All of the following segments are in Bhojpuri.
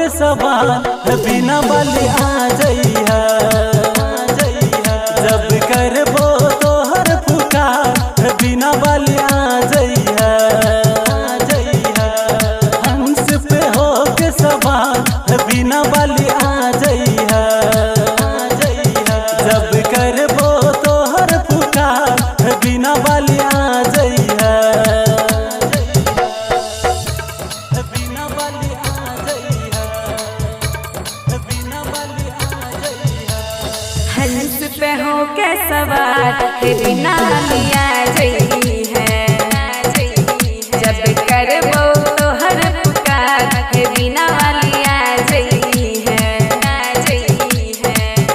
के सवाल बिना बाली आ जइहा जब करबो तोहर पुकार बिना बाली आ जइहा हंस पे हो के सवाल बिना बाली आ जइहा जब करबो तोहर पुकार बिना बाली आ जइहा बिना बाली आ जइहा बिना बाली आ जइहा हंस पे हो के सवार बिना लिया जई है जब करबो तोहर पुकार बिना लिया जई है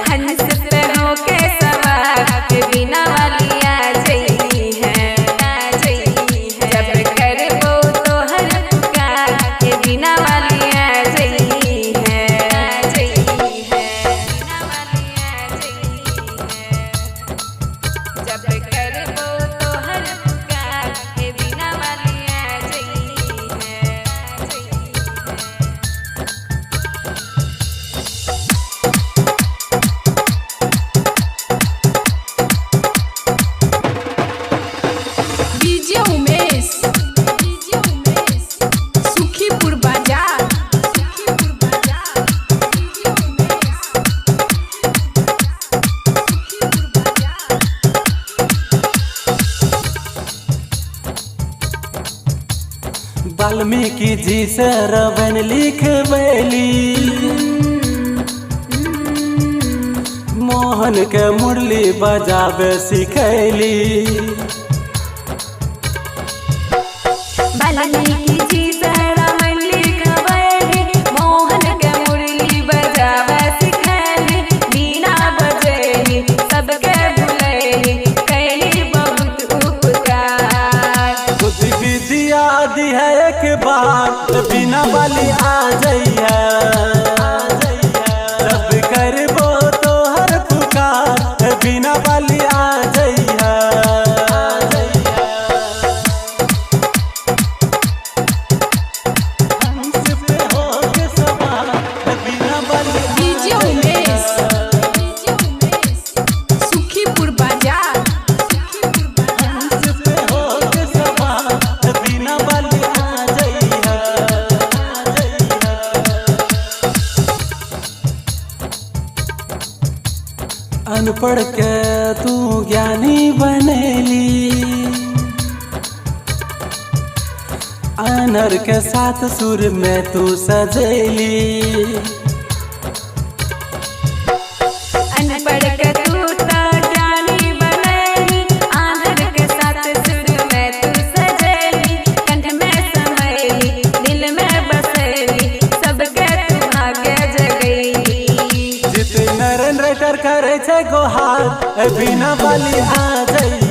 हंस पे हो के सवार बिना लिया जई है जब करबो तोहर पुकार बिना लिया जई है जब करबो तोहर पुकार बिना लिया जई है डीजे उमेश सुखीपुर बाजार वाल्मीकि जी से रवन लिखबैली मोहन के मुरली बजावे सिखैली वाल्मीकि जी से रवन लिखबैली मोहन के मुरली बजावे सिखैली बीना बजैली सबके भुलैली कैली बहुत उपकार बुद्धि विद्या दी है एक बार बिना बाली आ जइहा जब करबो तोहर पुकार बिना बाली आ जइहा हंस पे हो के सवार बिना बाली आ डीजे उमेश सुखीपुर बाजार हंस पे हो के सवार बिना बाली आ जइहा अनपढ़ के तू ज्ञानी बनेली अनर के साथ सुर में तू सजेली अनपढ़ के तू तो ज्ञानी बनैली आंधर के साथ सुर में तू सजैली कंठ में समैली दिल में बसैली सबके तू भाग्य जगैली जित नरेंद्र कर करे छे गोहार बिना बाली आ जइहा